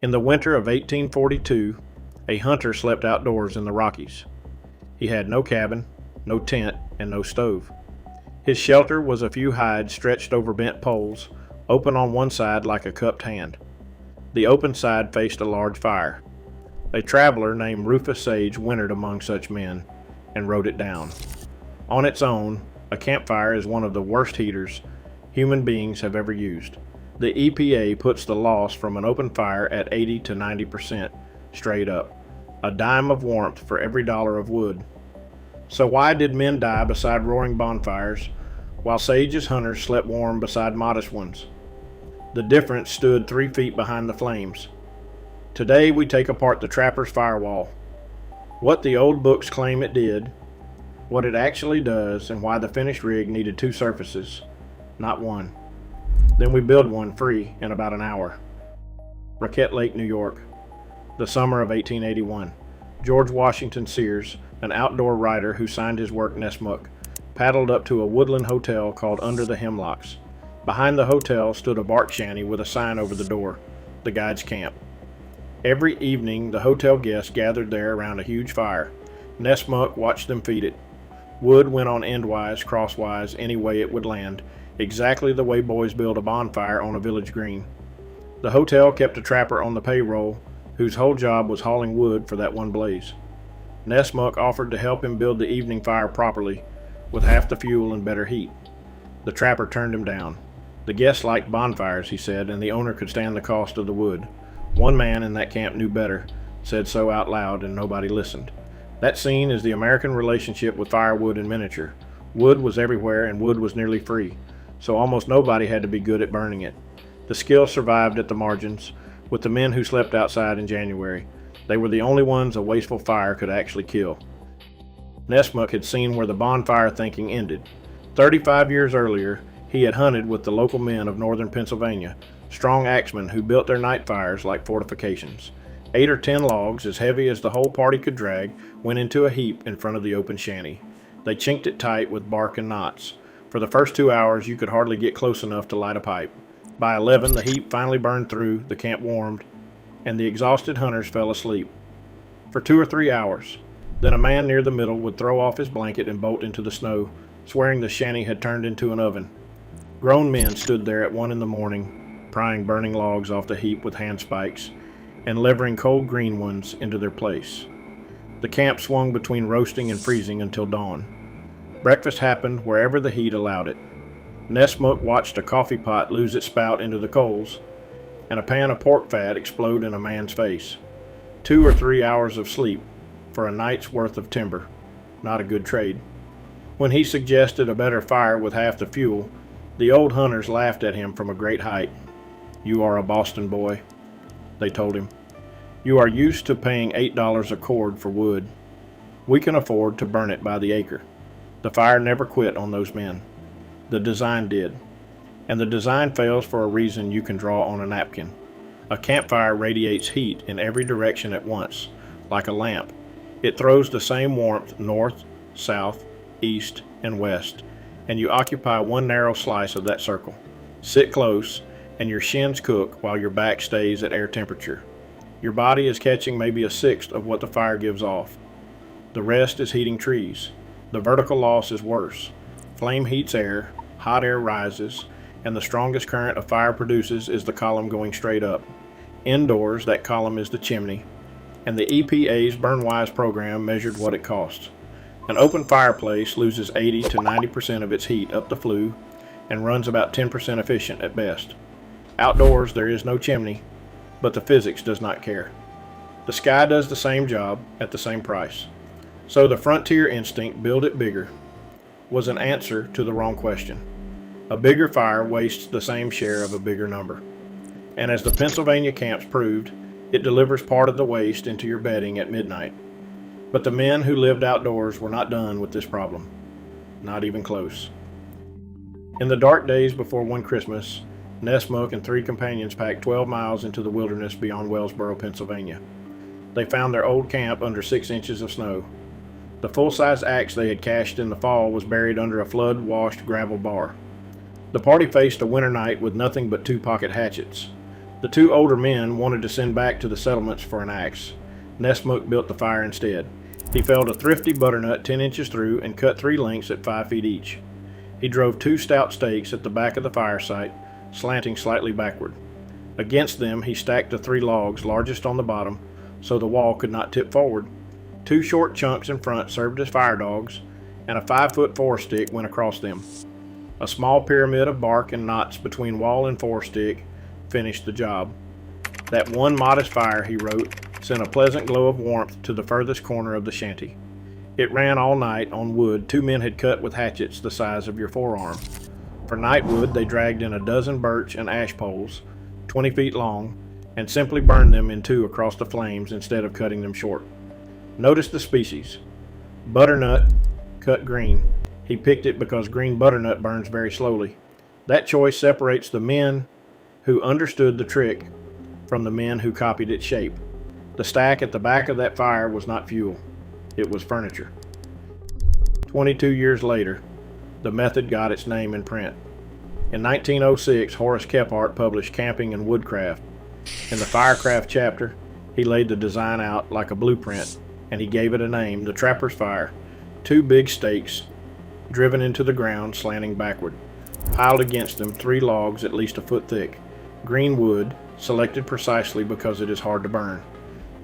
In the winter of 1842, a hunter slept outdoors in the Rockies. He had no cabin, no tent, and no stove. His shelter was a few hides stretched over bent poles, open on one side like a cupped hand. The open side faced a large fire. A traveler named Rufus Sage wintered among such men and wrote it down. On its own, a campfire is one of the worst heaters human beings have ever used. The EPA puts the loss from an open fire at 80 to 90% straight up. A dime of warmth for every dollar of wood. So why did men die beside roaring bonfires, while Sage's hunters slept warm beside modest ones? The difference stood 3 feet behind the flames. Today we take apart the trapper's firewall. What the old books claim it did, what it actually does, and why the finished rig needed 2 surfaces, not one. Then we build one free in about an hour. Roquette Lake, New York. The summer of 1881. George Washington Sears, an outdoor writer who signed his work Nessmuk, paddled up to a woodland hotel called Under the Hemlocks. Behind the hotel stood a bark shanty with a sign over the door, the guide's camp. Every evening the hotel guests gathered there around a huge fire. Nessmuk watched them feed it. Wood went on endwise, crosswise, any way it would land, exactly the way boys build a bonfire on a village green. The hotel kept a trapper on the payroll, whose whole job was hauling wood for that one blaze. Nessmuk offered to help him build the evening fire properly, with half the fuel and better heat. The trapper turned him down. The guests liked bonfires, he said, and the owner could stand the cost of the wood. One man in that camp knew better, said so out loud, and nobody listened. That scene is the American relationship with firewood in miniature. Wood was everywhere, and wood was nearly free, so almost nobody had to be good at burning it. The skill survived at the margins, with the men who slept outside in January. They were the only ones a wasteful fire could actually kill. Nessmuk had seen where the bonfire thinking ended. 35 years earlier, he had hunted with the local men of northern Pennsylvania, strong axemen who built their night fires like fortifications. 8 or 10 logs, as heavy as the whole party could drag, went into a heap in front of the open shanty. They chinked it tight with bark and knots. For the first 2 hours, you could hardly get close enough to light a pipe. By 11, the heap finally burned through, the camp warmed, and the exhausted hunters fell asleep. For 2 or 3 hours. Then a man near the middle would throw off his blanket and bolt into the snow, swearing the shanty had turned into an oven. Grown men stood there at 1 in the morning, prying burning logs off the heap with handspikes, and levering cold green ones into their place. The camp swung between roasting and freezing until dawn. Breakfast happened wherever the heat allowed it. Nessmuk watched a coffee pot lose its spout into the coals, and a pan of pork fat explode in a man's face. 2 or 3 hours of sleep for a night's worth of timber. Not a good trade. When he suggested a better fire with half the fuel, the old hunters laughed at him from a great height. "You are a Boston boy," they told him. "You are used to paying $8 a cord for wood. We can afford to burn it by the acre." The fire never quit on those men. The design did. And the design fails for a reason you can draw on a napkin. A campfire radiates heat in every direction at once, like a lamp. It throws the same warmth north, south, east, and west, and you occupy one narrow slice of that circle. Sit close, and your shins cook while your back stays at air temperature. Your body is catching maybe a sixth of what the fire gives off. The rest is heating trees. The vertical loss is worse. Flame heats air, hot air rises, and the strongest current a fire produces is the column going straight up. Indoors, that column is the chimney, and the EPA's BurnWise program measured what it costs. An open fireplace loses 80 to 90% of its heat up the flue and runs about 10% efficient at best. Outdoors, there is no chimney, but the physics does not care. The sky does the same job at the same price. So the frontier instinct, build it bigger, was an answer to the wrong question. A bigger fire wastes the same share of a bigger number. And as the Pennsylvania camps proved, it delivers part of the waste into your bedding at midnight. But the men who lived outdoors were not done with this problem. Not even close. In the dark days before one Christmas, Nessmuk and 3 companions packed 12 miles into the wilderness beyond Wellsboro, Pennsylvania. They found their old camp under 6 inches of snow. The full-size axe they had cached in the fall was buried under a flood-washed gravel bar. The party faced a winter night with nothing but 2 pocket hatchets. The two older men wanted to send back to the settlements for an axe. Nessmuk built the fire instead. He felled a thrifty butternut 10 inches through and cut 3 lengths at 5 feet each. He drove 2 stout stakes at the back of the fire site, slanting slightly backward. Against them he stacked the 3 logs largest on the bottom, so the wall could not tip forward. 2 short chunks in front served as fire dogs, and a 5-foot forestick went across them. A small pyramid of bark and knots between wall and forestick finished the job. That one modest fire, he wrote, sent a pleasant glow of warmth to the furthest corner of the shanty. It ran all night on wood 2 men had cut with hatchets the size of your forearm. For night wood they dragged in a dozen birch and ash poles, 20 feet long, and simply burned them in 2 across the flames instead of cutting them short. Notice the species. Butternut, cut green. He picked it because green butternut burns very slowly. That choice separates the men who understood the trick from the men who copied its shape. The stack at the back of that fire was not fuel. It was furniture. 22 years later, the method got its name in print. In 1906, Horace Kephart published Camping and Woodcraft. In the Firecraft chapter, he laid the design out like a blueprint, and he gave it a name, the Trapper's Fire. 2 big stakes, driven into the ground, slanting backward. Piled against them 3 logs at least a foot thick. Green wood, selected precisely because it is hard to burn.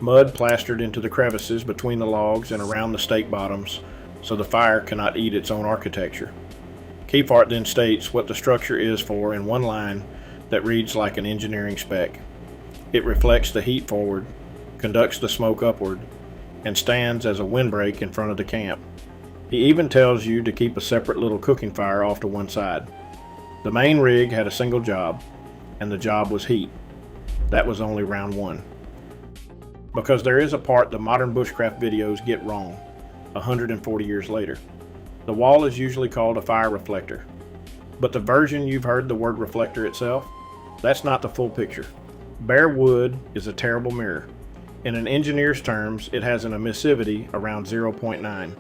Mud plastered into the crevices between the logs and around the stake bottoms, so the fire cannot eat its own architecture. Kephart then states what the structure is for in one line that reads like an engineering spec. It reflects the heat forward, conducts the smoke upward, and stands as a windbreak in front of the camp. He even tells you to keep a separate little cooking fire off to one side. The main rig had a single job, and the job was heat. That was only round 1. Because there is a part the modern bushcraft videos get wrong, 140 years later. The wall is usually called a fire reflector, but the version you've heard the word reflector itself, that's not the full picture. Bare wood is a terrible mirror. In an engineer's terms, it has an emissivity around 0.9.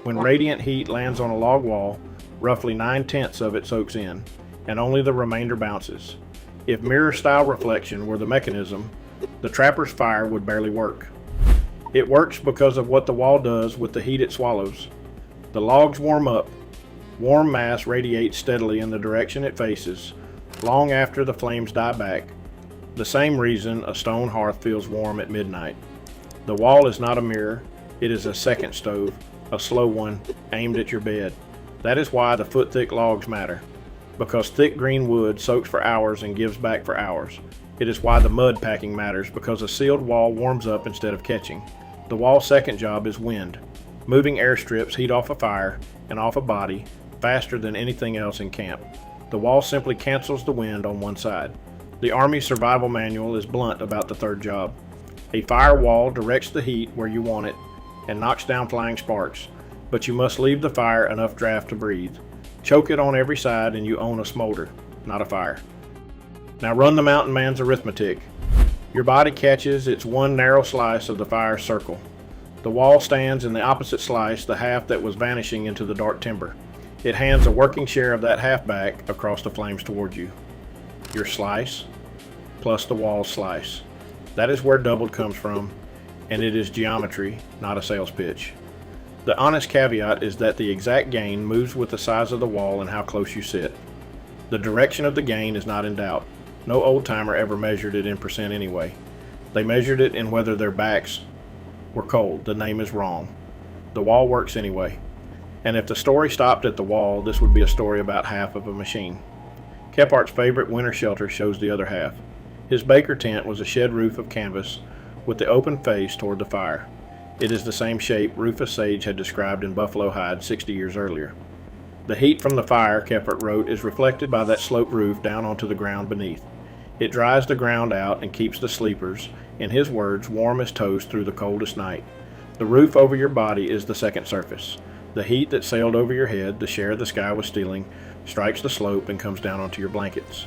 When radiant heat lands on a log wall, roughly 9/10 of it soaks in, and only the remainder bounces. If mirror-style reflection were the mechanism, the Trapper's Fire would barely work. It works because of what the wall does with the heat it swallows. The logs warm up. Warm mass radiates steadily in the direction it faces, long after the flames die back. The same reason a stone hearth feels warm at midnight. The wall is not a mirror, it is a second stove, a slow one, aimed at your bed. That is why the foot-thick logs matter, because thick green wood soaks for hours and gives back for hours. It is why the mud packing matters, because a sealed wall warms up instead of catching. The wall's second job is wind. Moving air strips heat off a fire and off a body faster than anything else in camp. The wall simply cancels the wind on one side. The Army Survival Manual is blunt about the third job. A fire wall directs the heat where you want it and knocks down flying sparks, but you must leave the fire enough draft to breathe. Choke it on every side and you own a smolder, not a fire. Now run the mountain man's arithmetic. Your body catches its one narrow slice of the fire's circle. The wall stands in the opposite slice, the half that was vanishing into the dark timber. It hands a working share of that half back across the flames toward you. Your slice plus the wall's slice. That is where doubled comes from, and it is geometry, not a sales pitch. The honest caveat is that the exact gain moves with the size of the wall and how close you sit. The direction of the gain is not in doubt. No old-timer ever measured it in percent anyway. They measured it in whether their backs were cold. The name is wrong. The wall works anyway. And if the story stopped at the wall, this would be a story about half of a machine. Kephart's favorite winter shelter shows the other half. His baker tent was a shed roof of canvas with the open face toward the fire. It is the same shape Rufus Sage had described in Buffalo Hide 60 years earlier. The heat from the fire, Kephart wrote, is reflected by that sloped roof down onto the ground beneath. It dries the ground out and keeps the sleepers, in his words, warm as toast through the coldest night. The roof over your body is the second surface. The heat that sailed over your head, the share the sky was stealing, strikes the slope and comes down onto your blankets.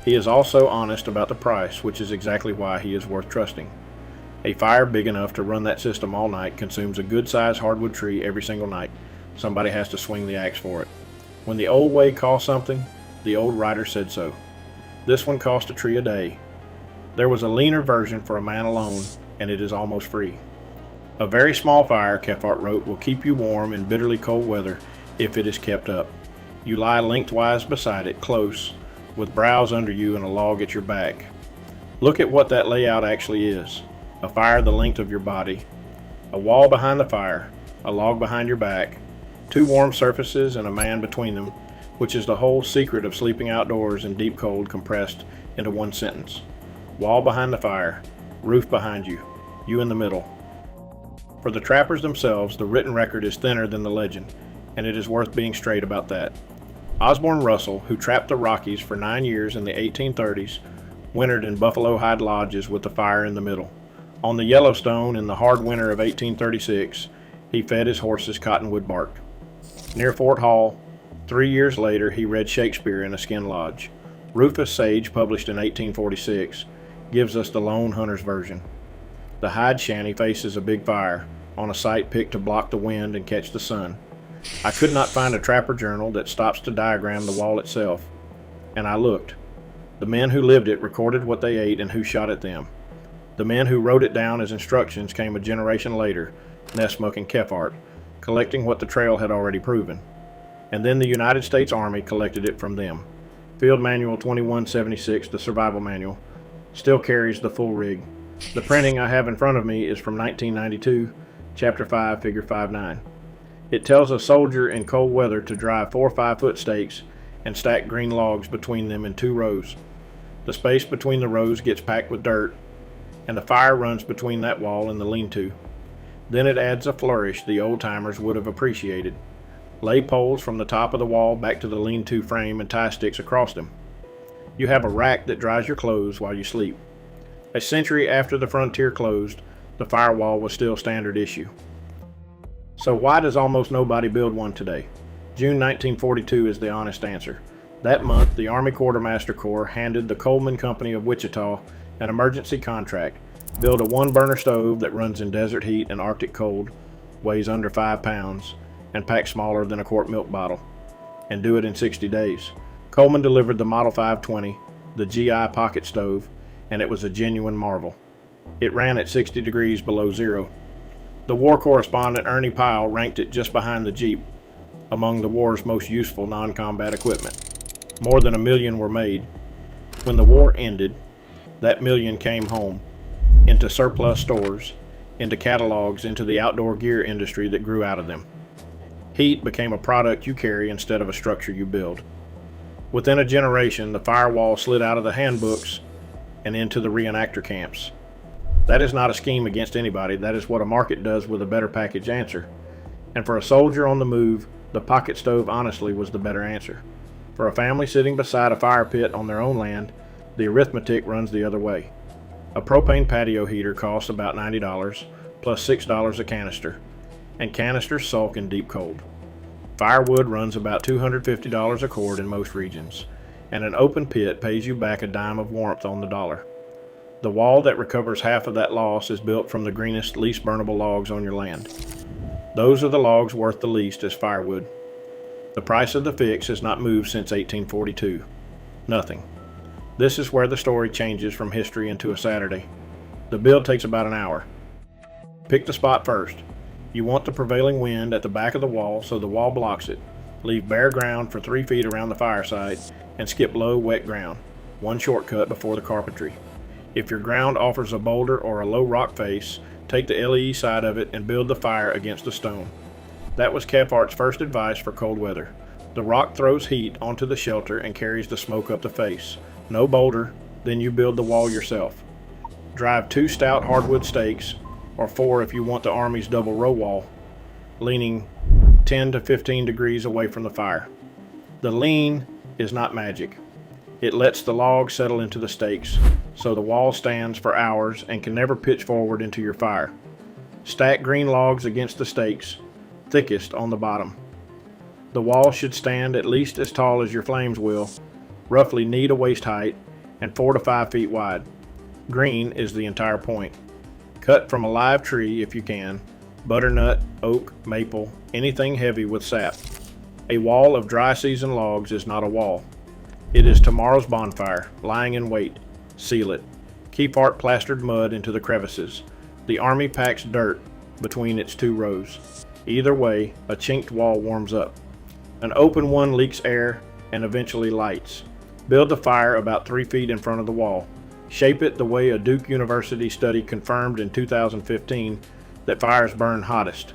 He is also honest about the price, which is exactly why he is worth trusting. A fire big enough to run that system all night consumes a good-sized hardwood tree every single night. Somebody has to swing the axe for it. When the old way cost something, the old writer said so. This one cost a tree a day. There was a leaner version for a man alone, and it is almost free. A very small fire, Kephart wrote, will keep you warm in bitterly cold weather if it is kept up. You lie lengthwise beside it, close, with browse under you and a log at your back. Look at what that layout actually is. A fire the length of your body, a wall behind the fire, a log behind your back, two warm surfaces and a man between them, which is the whole secret of sleeping outdoors in deep cold compressed into one sentence. Wall behind the fire, roof behind you, you in the middle. For the trappers themselves, the written record is thinner than the legend, and it is worth being straight about that. Osborne Russell, who trapped the Rockies for 9 years in the 1830s, wintered in buffalo hide lodges with the fire in the middle. On the Yellowstone in the hard winter of 1836, he fed his horses cottonwood bark. Near Fort Hall, 3 years later, he read Shakespeare in a skin lodge. Rufus Sage, published in 1846, gives us the lone hunter's version. The hide shanty faces a big fire, on a site picked to block the wind and catch the sun. I could not find a trapper journal that stops to diagram the wall itself, and I looked. The men who lived it recorded what they ate and who shot at them. The men who wrote it down as instructions came a generation later, Nessmuk and Kephart, collecting what the trail had already proven. And then the United States Army collected it from them. Field Manual 2176, the survival manual, still carries the full rig. The printing I have in front of me is from 1992, Chapter 5, Figure 5.9. It tells a soldier in cold weather to drive 4 5-foot stakes and stack green logs between them in 2 rows. The space between the rows gets packed with dirt, and the fire runs between that wall and the lean-to. Then it adds a flourish the old-timers would have appreciated. Lay poles from the top of the wall back to the lean-to frame and tie sticks across them. You have a rack that dries your clothes while you sleep. A century after the frontier closed, the firewall was still standard issue. So why does almost nobody build one today? June 1942 is the honest answer. That month, the Army Quartermaster Corps handed the Coleman Company of Wichita an emergency contract. Build a 1-burner stove that runs in desert heat and Arctic cold, weighs under 5 pounds, and packs smaller than a quart milk bottle, and do it in 60 days. Coleman delivered the Model 520, the GI pocket stove, and it was a genuine marvel. It ran at 60 degrees below zero. The war correspondent Ernie Pyle ranked it just behind the Jeep among the war's most useful non-combat equipment. More than 1 million were made. When the war ended, that 1 million came home, into surplus stores, into catalogs, into the outdoor gear industry that grew out of them. Heat became a product you carry instead of a structure you build. Within a generation, the firewall slid out of the handbooks and into the reenactor camps. That is not a scheme against anybody. That is what a market does with a better package answer. And for a soldier on the move, the pocket stove honestly was the better answer. For a family sitting beside a fire pit on their own land, the arithmetic runs the other way. A propane patio heater costs about $90, plus $6 a canister, and canisters sulk in deep cold. Firewood runs about $250 a cord in most regions, and an open pit pays you back a dime of warmth on the dollar. The wall that recovers half of that loss is built from the greenest, least burnable logs on your land. Those are the logs worth the least as firewood. The price of the fix has not moved since 1842. Nothing. This is where the story changes from history into a Saturday. The build takes about an hour. Pick the spot first. You want the prevailing wind at the back of the wall so the wall blocks it. Leave bare ground for 3 feet around the fireside and skip low, wet ground. One shortcut before the carpentry. If your ground offers a boulder or a low rock face, take the LE side of it and build the fire against the stone. That was Kephart's first advice for cold weather. The rock throws heat onto the shelter and carries the smoke up the face. No boulder, then you build the wall yourself. Drive 2 stout hardwood stakes, or 4 if you want the Army's double row wall, leaning 10 to 15 degrees away from the fire. The lean is not magic. It lets the log settle into the stakes, so the wall stands for hours and can never pitch forward into your fire. Stack green logs against the stakes, thickest on the bottom. The wall should stand at least as tall as your flames will, roughly knee to waist height, and 4 to 5 feet wide. Green is the entire point. Cut from a live tree if you can, butternut, oak, maple, anything heavy with sap. A wall of dry season logs is not a wall. It is tomorrow's bonfire, lying in wait. Seal it. Kephart plastered mud into the crevices. The army packs dirt between its two rows. Either way, a chinked wall warms up. An open one leaks air and eventually lights. Build the fire about 3 feet in front of the wall. Shape it the way a Duke University study confirmed in 2015 that fires burn hottest,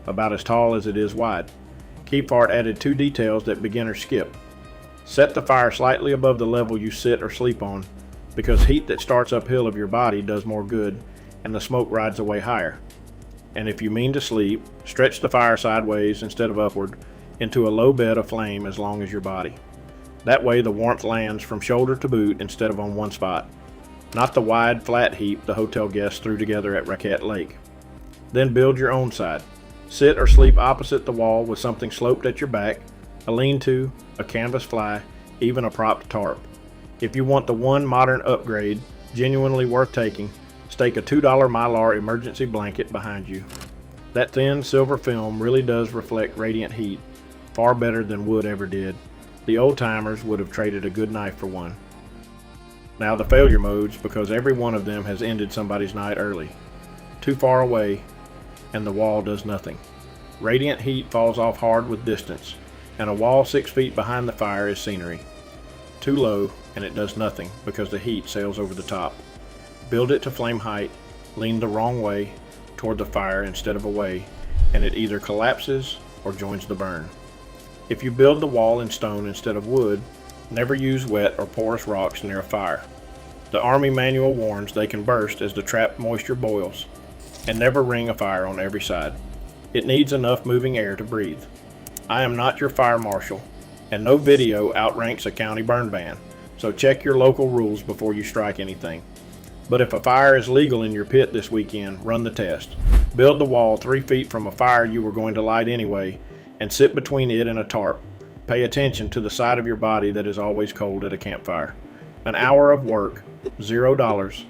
about as tall as it is wide. Kephart added 2 details that beginners skip. Set the fire slightly above the level you sit or sleep on, because heat that starts uphill of your body does more good and the smoke rides away higher. And if you mean to sleep, stretch the fire sideways instead of upward into a low bed of flame as long as your body. That way the warmth lands from shoulder to boot instead of on one spot, not the wide, flat heap the hotel guests threw together at Raquette Lake. Then build your own side. Sit or sleep opposite the wall with something sloped at your back, a lean-to, a canvas fly, even a propped tarp. If you want the one modern upgrade, genuinely worth taking, stake a $2 Mylar emergency blanket behind you. That thin silver film really does reflect radiant heat, far better than wood ever did. The old-timers would have traded a good knife for one. Now the failure modes, because every one of them has ended somebody's night early. Too far away, and the wall does nothing. Radiant heat falls off hard with distance, and a wall 6 feet behind the fire is scenery. Too low, and it does nothing because the heat sails over the top. Build it to flame height, lean the wrong way toward the fire instead of away, and it either collapses or joins the burn. If you build the wall in stone instead of wood, never use wet or porous rocks near a fire. The Army manual warns they can burst as the trapped moisture boils, and never ring a fire on every side. It needs enough moving air to breathe. I am not your fire marshal, and no video outranks a county burn ban, so check your local rules before you strike anything. But if a fire is legal in your pit this weekend, run the test. Build the wall 3 feet from a fire you were going to light anyway, and sit between it and a tarp. Pay attention to the side of your body that is always cold at a campfire. An hour of work, $0,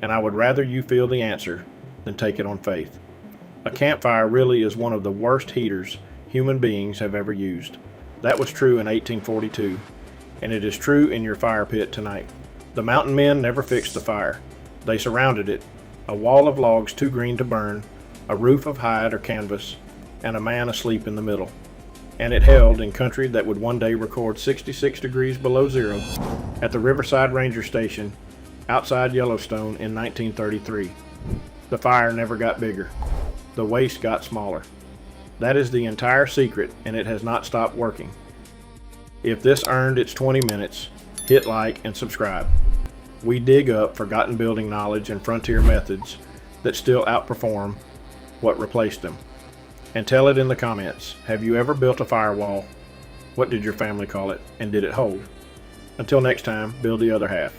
and I would rather you feel the answer than take it on faith. A campfire really is one of the worst heaters human beings have ever used. That was true in 1842, and it is true in your fire pit tonight. The mountain men never fixed the fire. They surrounded it, a wall of logs too green to burn, a roof of hide or canvas, and a man asleep in the middle. And it held in country that would one day record 66 degrees below zero at the Riverside Ranger Station outside Yellowstone in 1933. The fire never got bigger. The waste got smaller. That is the entire secret, and it has not stopped working. If this earned its 20 minutes, hit like and subscribe. We dig up forgotten building knowledge and frontier methods that still outperform what replaced them. And tell it in the comments. Have you ever built a firewall? What did your family call it? And did it hold? Until next time, build the other half.